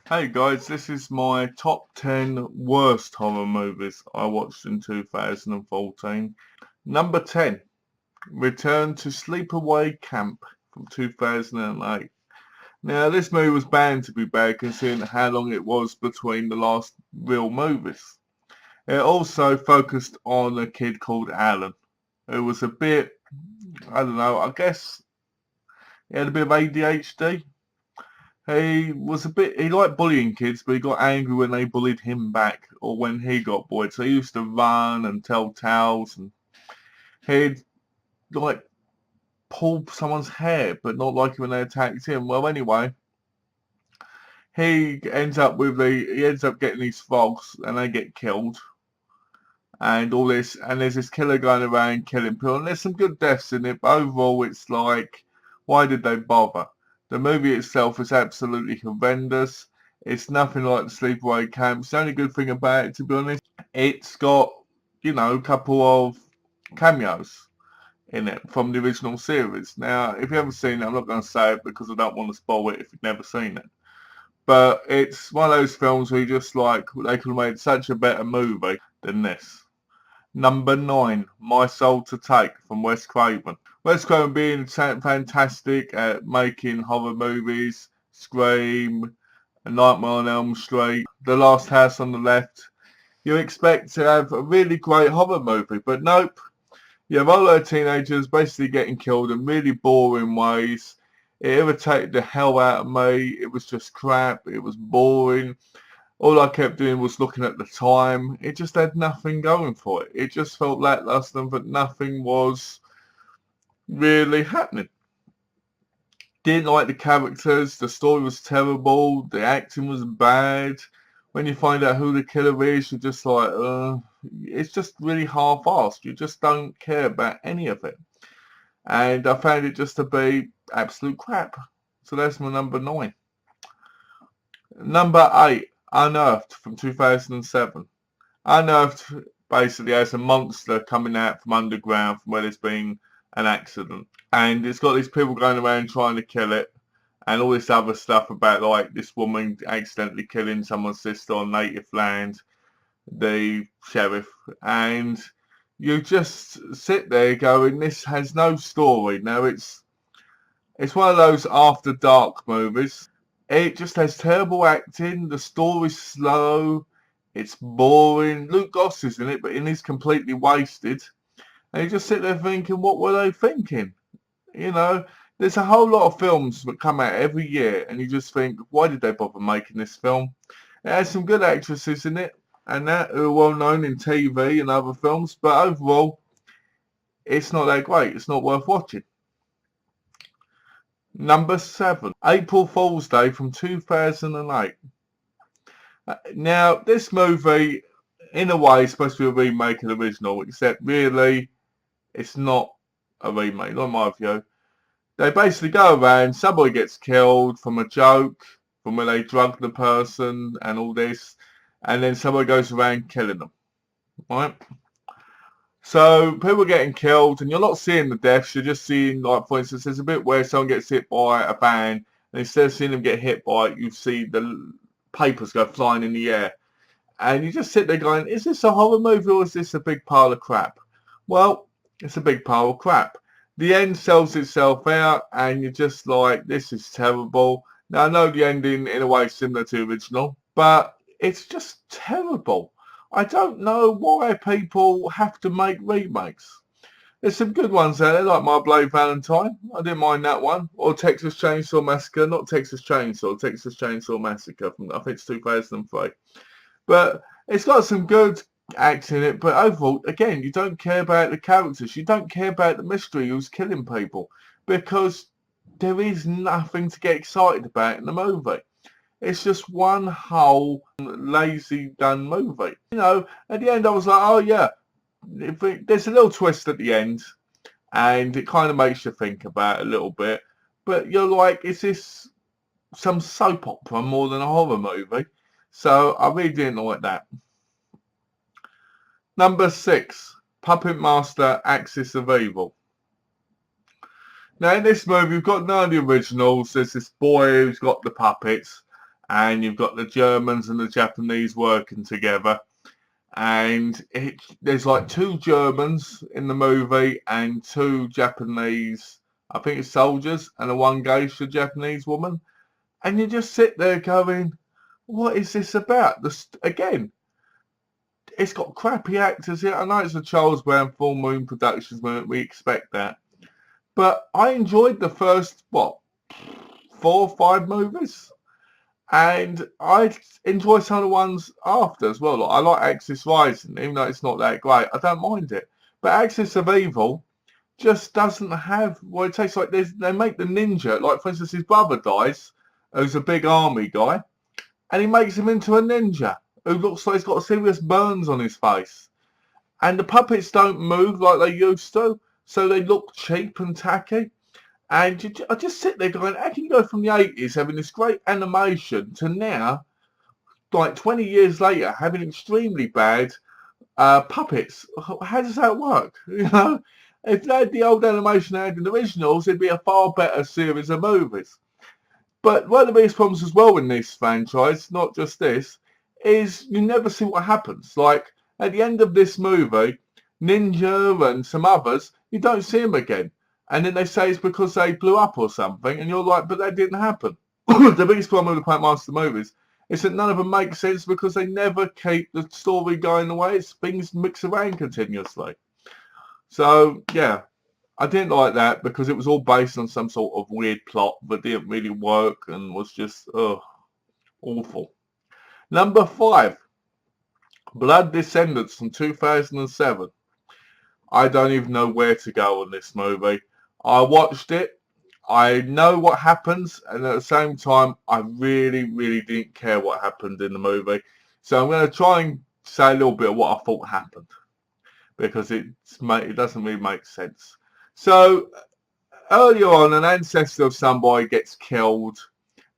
Hey guys, this is my top 10 worst horror movies I watched in 2014. Number 10, Return to Sleepaway Camp from 2008. Now, this movie was bound to be bad considering how long it was between the last real movies. It also focused on a kid called Alan, who was a bit, I don't know, I guess he had a bit of ADHD. He liked bullying kids, but he got angry when they bullied him back or when he got bullied. So he used to run and tell tales and he'd like pull someone's hair, but not like it when they attacked him. Well, anyway, he ends up getting these frogs and they get killed and all this, and there's this killer going around killing people, and there's some good deaths in it, but overall it's like, why did they bother? The movie itself is absolutely horrendous. It's nothing like the Sleepaway Camp. It's the only good thing about it, to be honest. It's got, a couple of cameos in it from the original series. Now, if you haven't seen it, I'm not going to say it because I don't want to spoil it if you've never seen it. But it's one of those films where you just like, they could have made such a better movie than this. Number 9, My Soul to Take from Wes Craven. Wes Craven being fantastic at making horror movies, Scream, A Nightmare on Elm Street, The Last House on the Left. You expect to have a really great horror movie, but nope. You have all those teenagers basically getting killed in really boring ways. It irritated the hell out of me. It was just crap. It was boring. All I kept doing was looking at the time. It just had nothing going for it. It just felt lackluster, but nothing was really happening. Didn't like the characters. The story was terrible. The acting was bad. When you find out who the killer is, you're just like, it's just really half-assed. You just don't care about any of it. And I found it just to be absolute crap. So that's my number 9. Number 8, Unearthed from 2007. Unearthed basically has a monster coming out from underground from where there's been an accident. And it's got these people going around trying to kill it and all this other stuff about like this woman accidentally killing someone's sister on native land, the sheriff. And you just sit there going, this has no story. Now it's one of those after dark movies. It just has terrible acting. The story's slow. It's boring. Luke Goss is in it, but it is completely wasted. And you just sit there thinking, what were they thinking? You know, there's a whole lot of films that come out every year, and you just think, why did they bother making this film? It has some good actresses in it, and that who are well known in TV and other films, but overall, it's not that great. It's not worth watching. Number 7, April Fool's Day from 2008. Now, this movie, in a way, is supposed to be a remake of the original, except really, it's not a remake, not in my view. They basically go around, somebody gets killed from a joke, from where they drug the person and all this, and then somebody goes around killing them, right? So people are getting killed, and you're not seeing the deaths. You're just seeing, like, for instance, there's a bit where someone gets hit by a van, and instead of seeing them get hit by it, you see the papers go flying in the air, and you just sit there going, "Is this a horror movie or is this a big pile of crap?" Well, it's a big pile of crap. The end sells itself out, and you're just like, "This is terrible." Now I know the ending in a way is similar to the original, but it's just terrible. I don't know why people have to make remakes. There's some good ones out there, like My Bloody Valentine. I didn't mind that one. Or Texas Chainsaw Massacre. Not Texas Chainsaw. Texas Chainsaw Massacre from, I think it's 2003. But it's got some good acting in it. But overall, again, you don't care about the characters. You don't care about the mystery who's killing people. Because there is nothing to get excited about in the movie. It's just one whole lazy done movie. At the end I was like, oh yeah, there's a little twist at the end, and it kind of makes you think about it a little bit. But you're like, is this some soap opera more than a horror movie? So I really didn't like that. Number 6, Puppet Master Axis of Evil. Now in this movie, we've got none of the originals. There's this boy who's got the puppets, and you've got the Germans and the Japanese working together. And there's like 2 Germans in the movie and 2 Japanese, I think it's soldiers, and a one geisha Japanese woman. And you just sit there going, what is this about? Again, it's got crappy actors here. I know it's a Charles Brown Full Moon Productions, we expect that. But I enjoyed the first, 4 or 5 movies. And I enjoy some of the ones after as well. Like, I like Axis Rising, even though it's not that great. I don't mind it. But Axis of Evil just doesn't have what it takes. Like they make the ninja, like for instance, his brother dies, who's a big army guy, and he makes him into a ninja who looks like he's got serious burns on his face. And the puppets don't move like they used to, so they look cheap and tacky. And I just sit there going, how can you go from the 80s having this great animation to now, like 20 years later, having extremely bad puppets? How does that work? You know, if they had the old animation they had in the originals, it'd be a far better series of movies. But one of the biggest problems as well in this franchise, not just this, is you never see what happens. Like, at the end of this movie, Ninja and some others, you don't see them again. And then they say it's because they blew up or something, and you're like, but that didn't happen. The biggest problem with the Quackmaster movies is that none of them make sense because they never keep the story going the way things mix around continuously. So, yeah, I didn't like that because it was all based on some sort of weird plot that didn't really work and was just, awful. Number 5, Blood Descendants from 2007. I don't even know where to go on this movie. I watched it, I know what happens, and at the same time, I really, really didn't care what happened in the movie. So I'm going to try and say a little bit of what I thought happened, because it doesn't really make sense. So, earlier on, an ancestor of somebody gets killed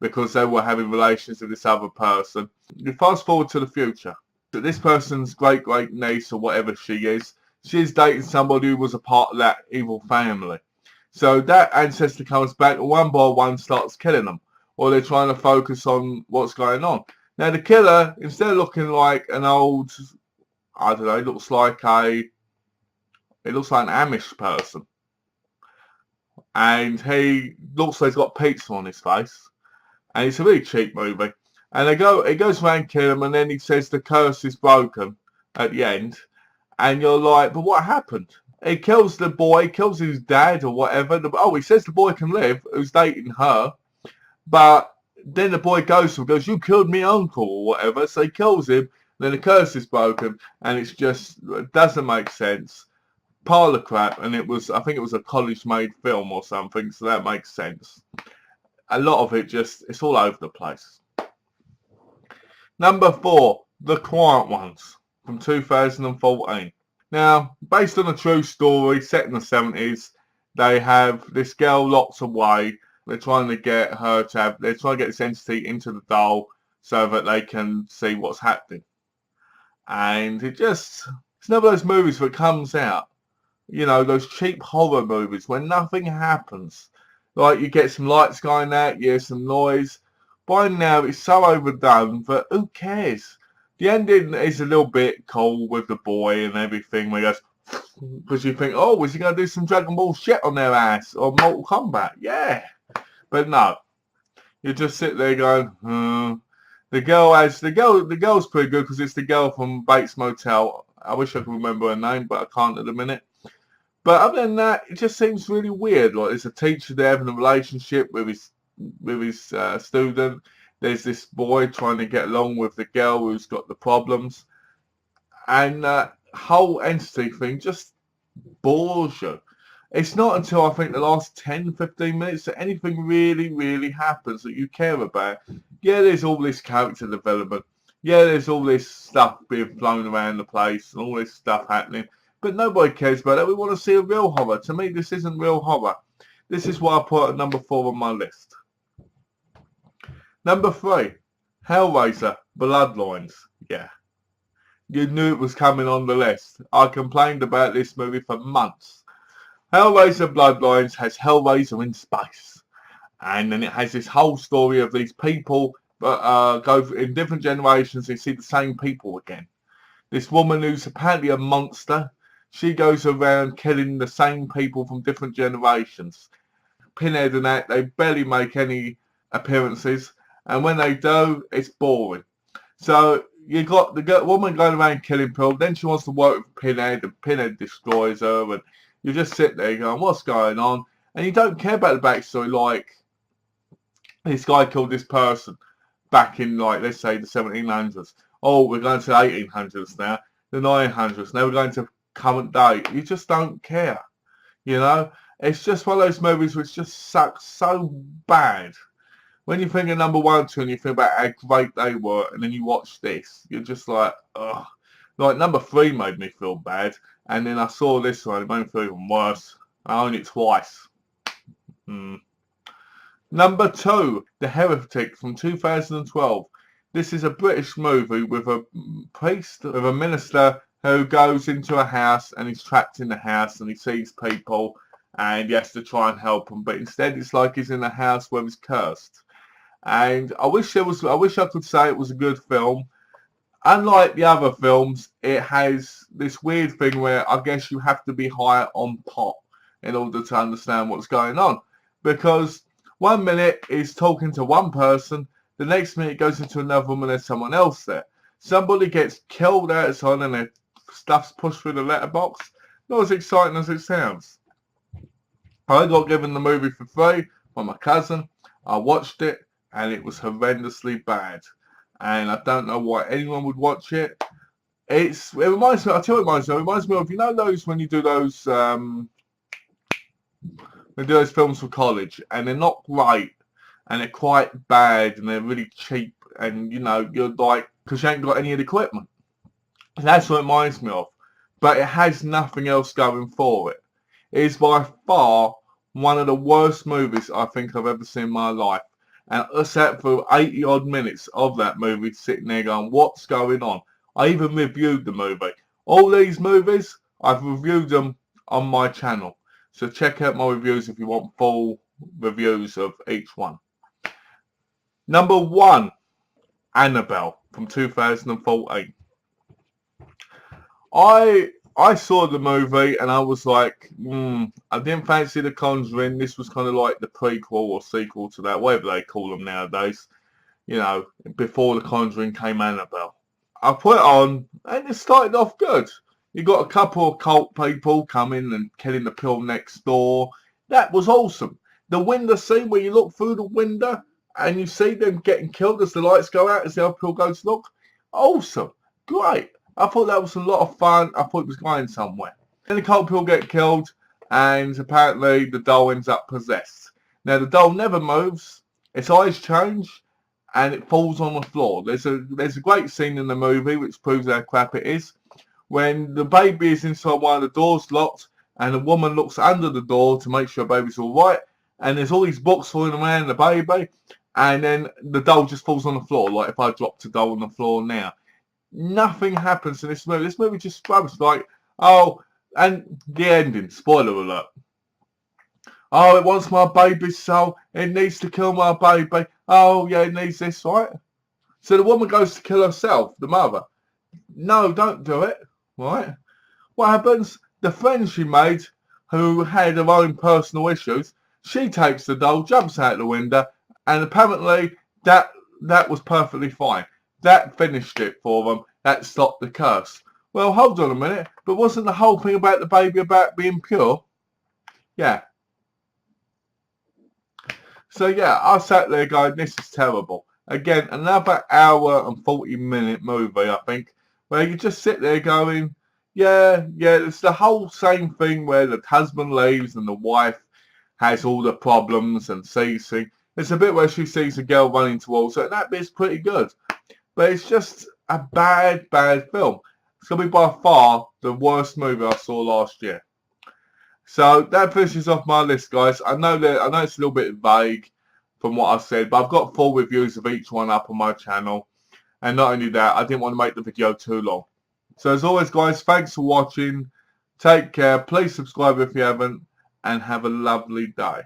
because they were having relations with this other person. You fast forward to the future. So this person's great-great niece, or whatever she is, she's dating somebody who was a part of that evil family. So that ancestor comes back and one by one starts killing them. Or they're trying to focus on what's going on. Now the killer, instead of looking like an old, I don't know, it looks like an Amish person. And he looks like he's got pizza on his face. And it's a really cheap movie. And he goes around killing them, and then he says the curse is broken at the end. And you're like, but what happened? He kills the boy, kills his dad or whatever. He says the boy can live, who's dating her. But then the boy goes to him, goes, you killed me uncle or whatever. So he kills him, then the curse is broken. And it doesn't make sense. Pile of crap. And I think it was a college-made film or something. So that makes sense. A lot of it it's all over the place. Number 4, The Quiet Ones from 2014. Now, based on a true story set in the 70s, they have this girl locked away. They're trying to get this entity into the doll so that they can see what's happening. And it's none of those movies that comes out, you know, those cheap horror movies where nothing happens. Like, you get some lights going out, you hear some noise. By now, it's so overdone that who cares? The ending is a little bit cool with the boy and everything, where he goes, because you think, oh, is he going to do some Dragon Ball shit on their ass or Mortal Kombat? Yeah. But no. You just sit there going, The girl's pretty good because it's the girl from Bates Motel. I wish I could remember her name, but I can't at the minute. But other than that, it just seems really weird. Like, there's a teacher there having a relationship with his student. There's this boy trying to get along with the girl who's got the problems. And that whole entity thing just bores you. It's not until I think the last 10, 15 minutes that anything really, really happens that you care about. Yeah, there's all this character development. Yeah, there's all this stuff being flown around the place and all this stuff happening. But nobody cares about that. We want to see a real horror. To me, this isn't real horror. This is why I put it at number 4 on my list. Number 3, Hellraiser, Bloodlines. Yeah. You knew it was coming on the list. I complained about this movie for months. Hellraiser Bloodlines has Hellraiser in space. And then it has this whole story of these people go in different generations, you see the same people again. This woman who's apparently a monster, she goes around killing the same people from different generations. Pinhead and that, they barely make any appearances, and when they do, it's boring. So you got the woman going around killing people, then she wants to work with Pinhead, and Pinhead destroys her, and you just sit there going, what's going on? And you don't care about the backstory, like this guy killed this person back in, like, let's say the 1700s. Oh, we're going to the 1800s now, the 900s, now we're going to current day. You just don't care, you know? It's just one of those movies which just sucks so bad. When you think of number 1 and 2 and you think about how great they were, and then you watch this, you're just like, ugh. Like, number 3 made me feel bad, and then I saw this one, it made me feel even worse. I own it twice. Number 2, The Heretic from 2012. This is a British movie with a priest, with a minister who goes into a house and he's trapped in the house and he sees people and he has to try and help them, but instead it's like he's in a house where he's cursed. And I wish I could say it was a good film. Unlike the other films, it has this weird thing where I guess you have to be high on pot in order to understand what's going on, because 1 minute he's talking to one person, the next minute goes into another room and there's someone else there. Somebody gets killed outside and their stuff's pushed through the letterbox. Not as exciting as it sounds. I got given the movie for free by my cousin. I watched it and it was horrendously bad. And I don't know why anyone would watch it. It reminds me, I'll tell you what it reminds me of, you know those, when you do those, films for college and they're not great and they're quite bad and they're really cheap and, you know, you're like, because you ain't got any of the equipment. That's what it reminds me of. But it has nothing else going for it. It is by far one of the worst movies I think I've ever seen in my life. And I sat for 80 odd minutes of that movie sitting there going, what's going on? I even reviewed the movie. All these movies, I've reviewed them on my channel. So check out my reviews if you want full reviews of each one. Number 1, Annabelle from 2014. I saw the movie and I was like, I didn't fancy The Conjuring. This was kind of like the prequel or sequel to that, whatever they call them nowadays. You know, before The Conjuring came Annabelle. I put it on and it started off good. You got a couple of cult people coming and killing the pill next door. That was awesome. The window scene where you look through the window and you see them getting killed as the lights go out as the other pill goes to look. Awesome. Great. I thought that was a lot of fun. I thought it was going somewhere. Then the cult people get killed and apparently the doll ends up possessed. Now the doll never moves. Its eyes change and it falls on the floor. There's a great scene in the movie which proves how crap it is. When the baby is inside one of the doors locked and the woman looks under the door to make sure the baby's all right, and there's all these books falling around the baby, and then the doll just falls on the floor, like if I dropped a doll on the floor now. Nothing happens in this movie. This movie just scrubs, like, oh, and the ending, spoiler alert. Oh, it wants my baby's soul. It needs to kill my baby. Oh, yeah, it needs this, right? So the woman goes to kill herself, the mother. No, don't do it, right? What happens? The friend she made, who had her own personal issues, she takes the doll, jumps out the window, and apparently that was perfectly fine. That finished it for them. That stopped the curse. Well, hold on a minute. But wasn't the whole thing about the baby about being pure? Yeah. So yeah, I sat there going, this is terrible. Again, another hour and 40-minute movie, I think, where you just sit there going, yeah, it's the whole same thing where the husband leaves and the wife has all the problems and sees things. There's a bit where she sees a girl running towards her, and that bit's pretty good. But it's just a bad film. It's going to be by far the worst movie I saw last year. So that finishes off my list, guys. I know it's a little bit vague from what I said, but I've got full reviews of each one up on my channel. And not only that, I didn't want to make the video too long. So as always, guys, thanks for watching. Take care. Please subscribe if you haven't. And have a lovely day.